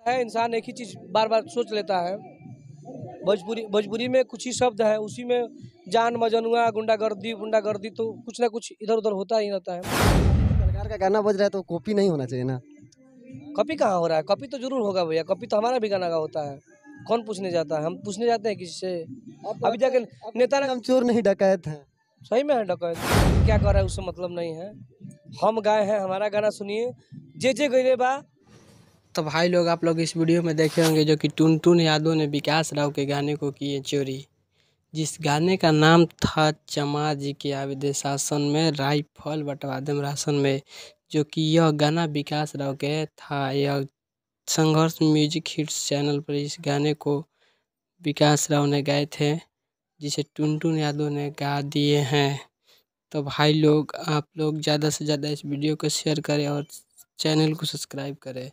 है इंसान एक ही चीज़ बार बार सोच लेता है। भोजपुरी में कुछ ही शब्द है, उसी में जान मजनुआ गुंडागर्दी तो कुछ ना कुछ इधर उधर होता ही रहता है। सरकार का गाना बज रहा है तो कॉपी नहीं होना चाहिए ना। कॉपी कहाँ हो रहा है? कॉपी तो जरूर होगा भैया, कॉपी तो हमारा भी गाना का होता है। कौन पूछने जाता है? हम पूछने जाते हैं किसी से? अभी जाके नेता हम चोर नहीं डकैत हैं। सही में है डकैत, क्या कर रहा है उससे मतलब नहीं है। हम गाए हैं, हमारा गाना सुनिए। जे गईले बा। तो भाई लोग, आप लोग इस वीडियो में देखे होंगे जो कि टुनटुन यादव ने विकास राव के गाने को किए चोरी। जिस गाने का नाम था चमार जी के आविदे शासन में राइफल बंटवा देम राशन में, जो कि यह गाना विकास राव के था। यह संघर्ष म्यूजिक हिट्स चैनल पर इस गाने को विकास राव ने गाए थे, जिसे टुनटुन यादव ने गा दिए हैं। तो भाई लोग, आप लोग ज़्यादा से ज़्यादा इस वीडियो को शेयर करें और चैनल को सब्सक्राइब करें।